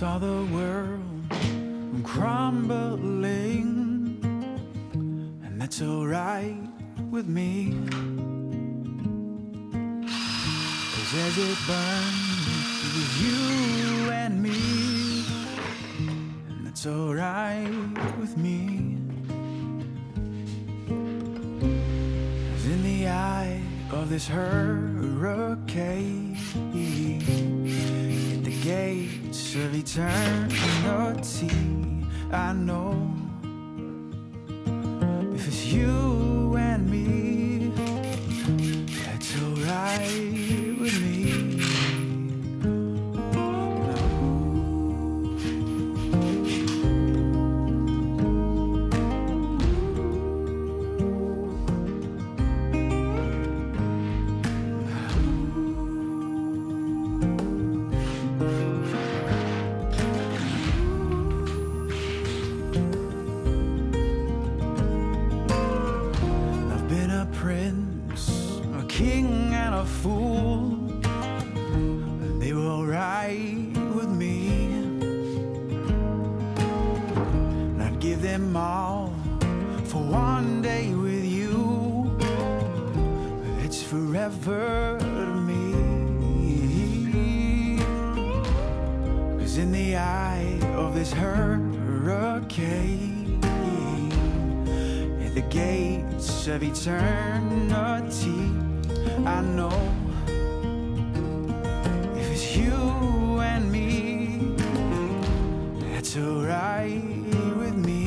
saw the world crumbling, and that's alright with me. 'Cause as it burns with you and me, and that's alright with me. 'Cause in the eye of this hurricane, at the gates of eternity, I know if it's you and me, that's alright with me. King and a fool, and they were alright with me. And I'd give them all for one day with you. It's forever to me. 'Cause in the eye of this hurricane, at the gates of eternity, I know if it's you and me, that's alright with me.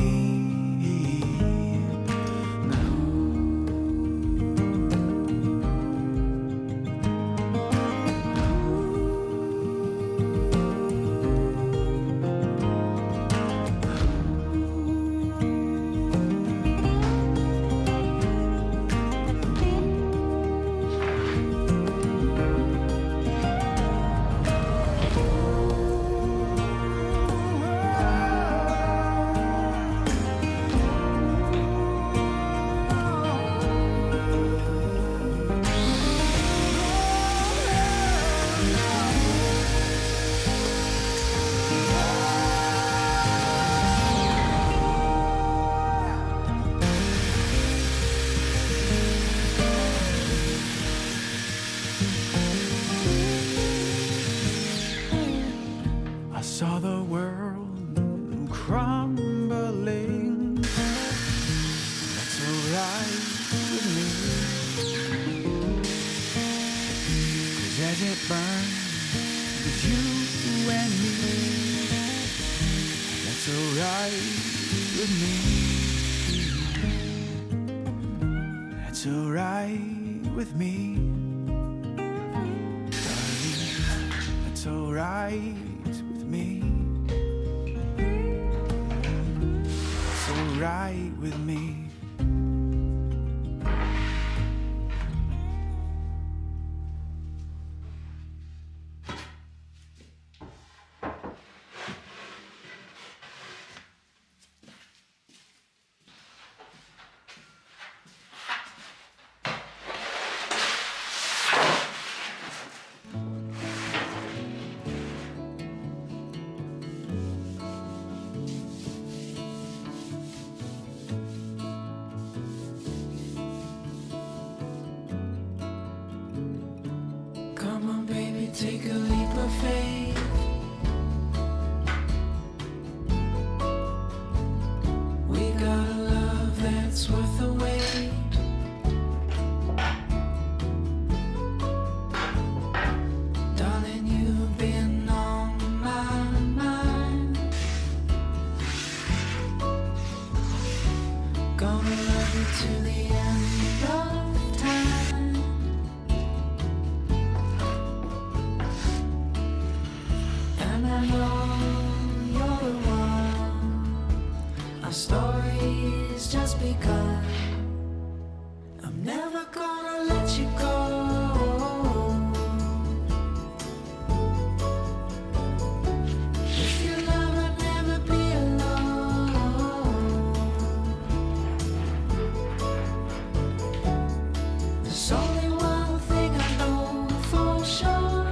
I saw the world crumbling, that's alright with me. 'Cause as it burns with you and me, that's alright with me. That's alright with me, darling. That's alright with me. It's alright with me. Take a leap of faith. We got a love that's worth the wait. Darling, you've been on my mind. Gonna love you to the end of time. And I know you're the one. Our story's just begun. I'm never gonna let you go. If you love, I'd never be alone. There's only one thing I know for sure.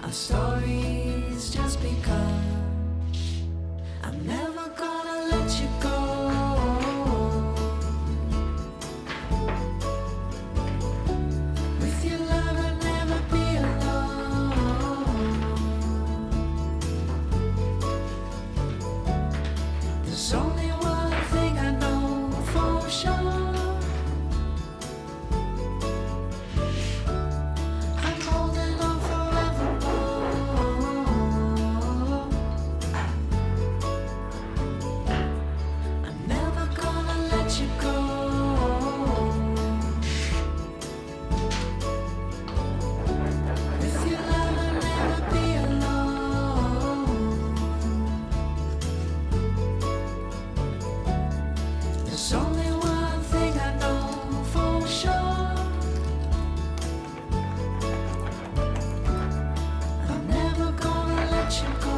Our story's just begun. I'm never gonna let you go. With your love I'll never be alone. There's only one thing I know for sure. I'm holding on forevermore. I'm never gonna let you go. With your love I'll never be alone. There's only one thing I know for sure. I'm never gonna let you go.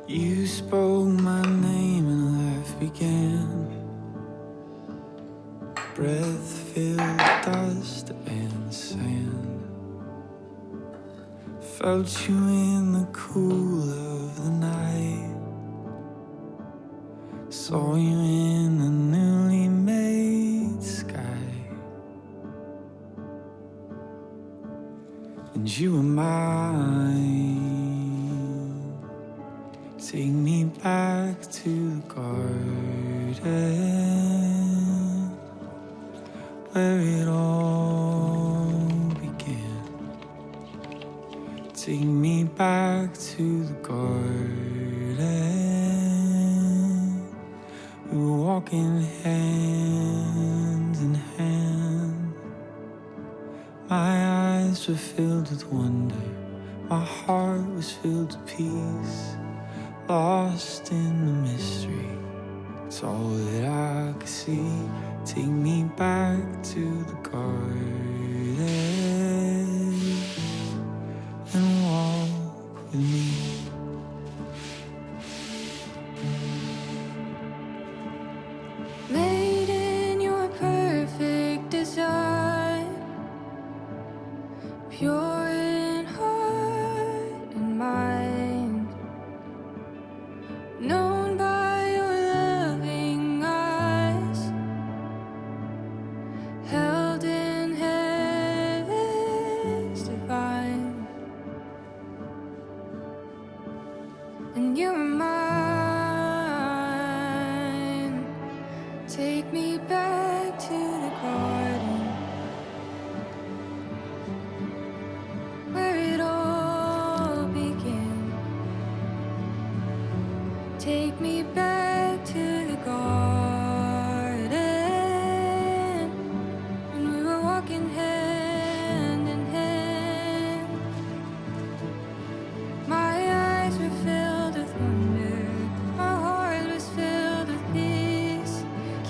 You spoke my name and life began. Breath filled dust and sand. Felt you in the cool of the night. Saw you in the newly made sky. And you were mine. Take me back to the garden where it all began. Take me back to the garden. We were walking hand in hand. My eyes were filled with wonder. My heart was filled with peace. Lost in the mystery, it's all that I could see. Take me back to the garden and walk with me. Made in your perfect design, pure in heart and mind, known by your loving eyes, held in heavens divine, and you are mine. Take me back to the garden where it all began. Take me back to the garden when we were walking hand in hand. My eyes were filled with wonder. My heart was filled with peace.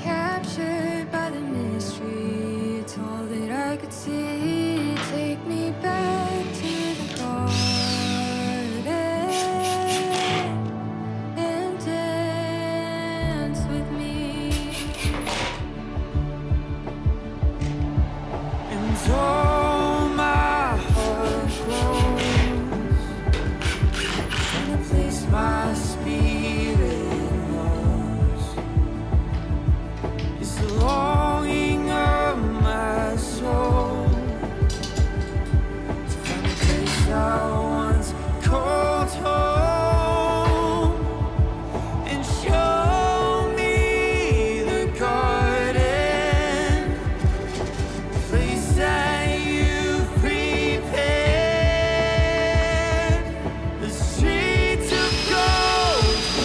Captured by the mystery, it's all that I could see. Take me back to the garden and dance with me. And all my heart grows, and the place my spirit knows is the longing of my soul to find a place I once called home and show me the garden, place that you've prepared, the streets of gold.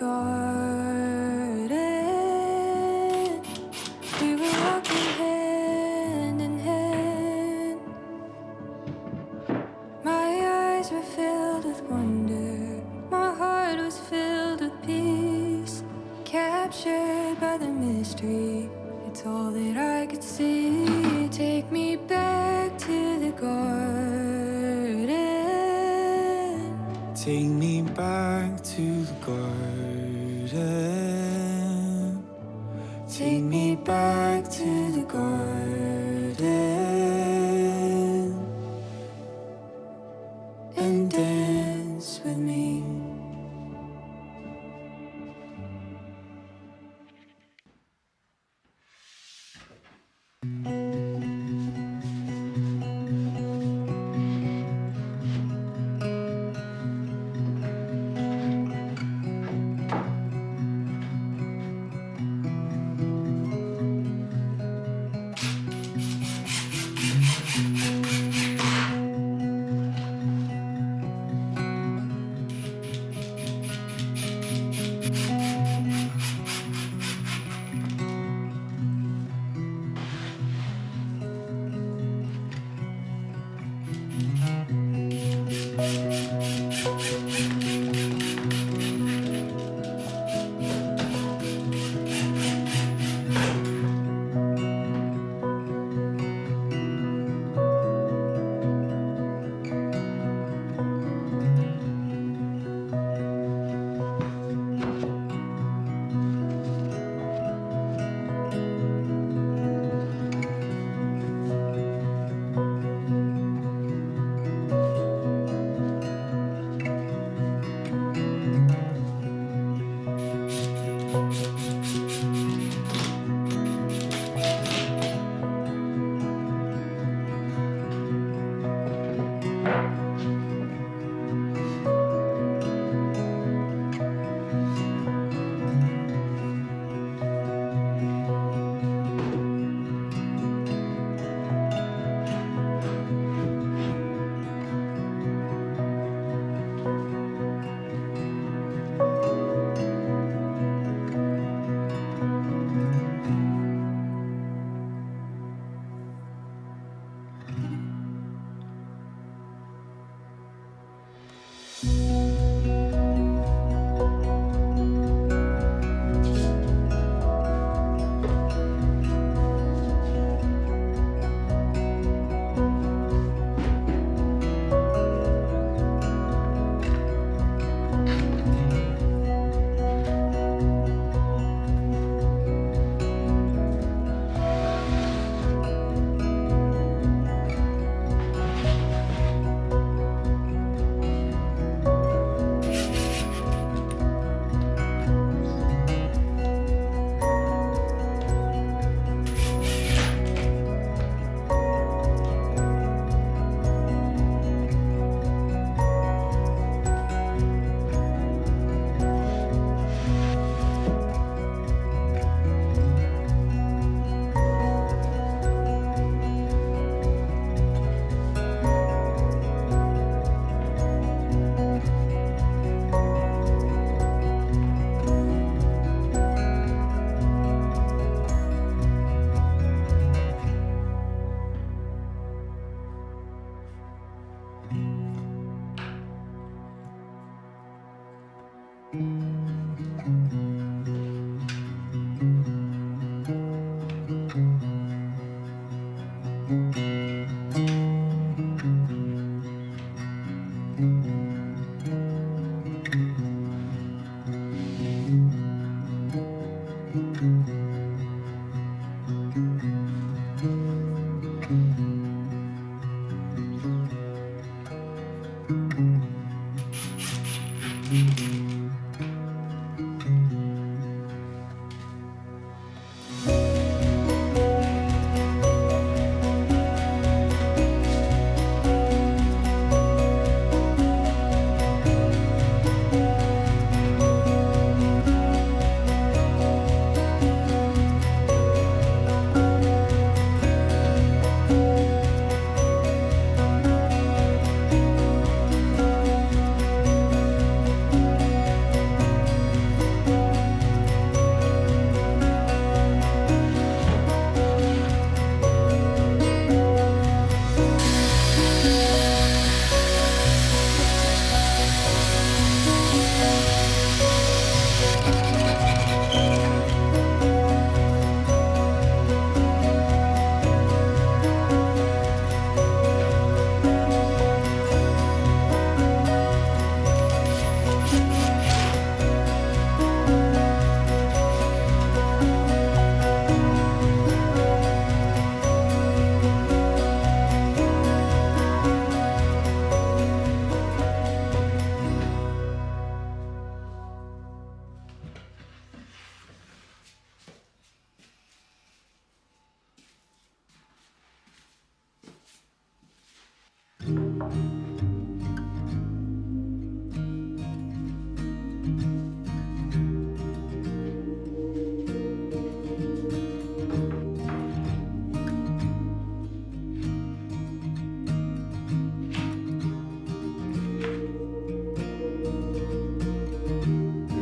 garden. We were walking hand in hand. My eyes were filled with wonder. My heart was filled with peace. Captured by the mystery, it's all that I could see. Take me back to the garden. Take me back to the garden. Take me back to the garden. And dance with me.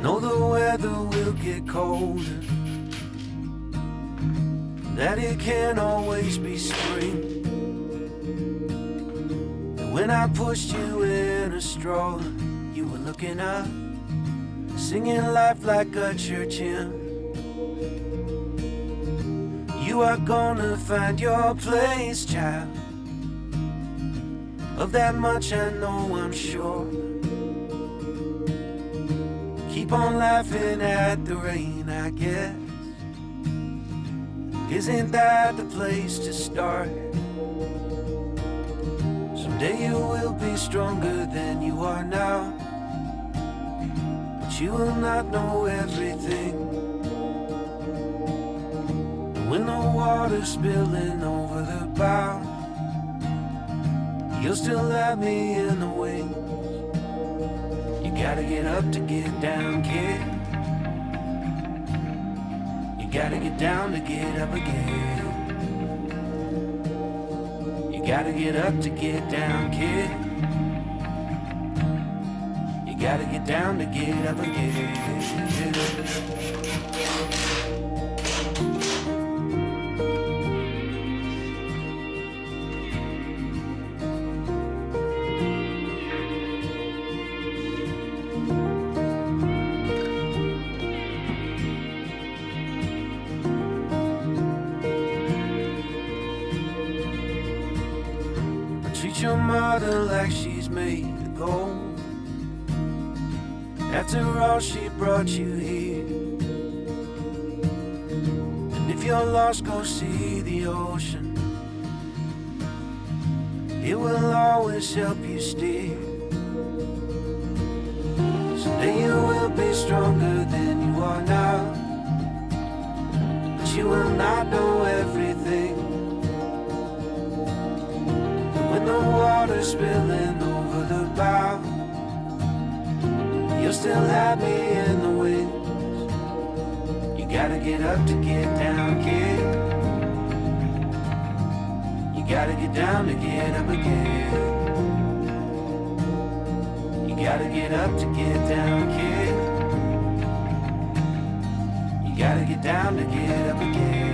Know the weather will get colder, that it can't always be spring. And when I pushed you in a stroller, you were looking up, singing life like a church hymn. You are gonna find your place, child. Of that much I know, I'm sure. Keep on laughing at the rain, I guess. Isn't that the place to start? Someday you will be stronger than you are now, but you will not know everything. When the water's spilling over the bow, you'll still have me in the wings. You gotta get up to get down, kid. You gotta get down to get up again. You gotta get up to get down, kid. You gotta get down to get up again. Treat your mother like she's made of gold. After all, she brought you here. And if you're lost, go see the ocean. It will always help you steer. Someday you will be stronger than you are now, but you will not know everything. The water spilling over the bow, you'll still have me in the wings. You gotta get up to get down, kid. You gotta get down to get up again. You gotta get up to get down, kid. You gotta get down to get up again.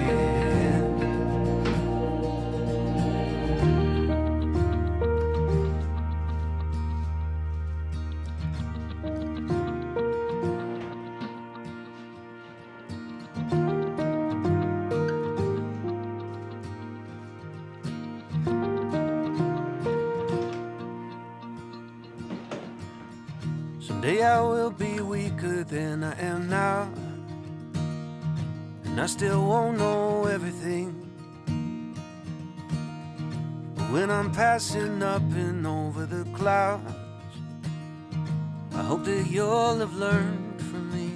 Someday I will be weaker than I am now, and I still won't know everything. But when I'm passing up and over the clouds, I hope that you'll have learned from me.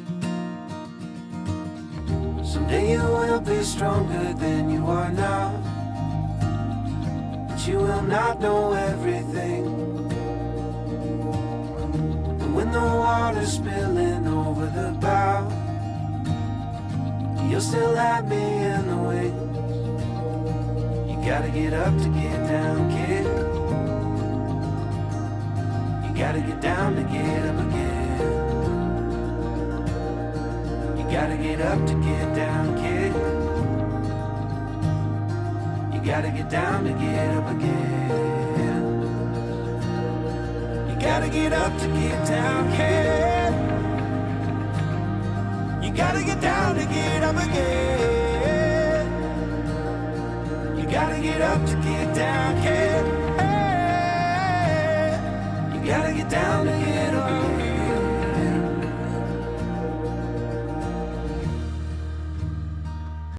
Someday you will be stronger than you are now, but you will not know everything. When the water's spilling over the bow, you'll still have me in the wings. You gotta get up to get down, kid. You gotta get down to get up again. You gotta get up to get down, kid. You gotta get down to get up again. Gotta get up to get down, kid. You gotta get down to get up again. You gotta get up to get down, kid. Hey, you gotta get down.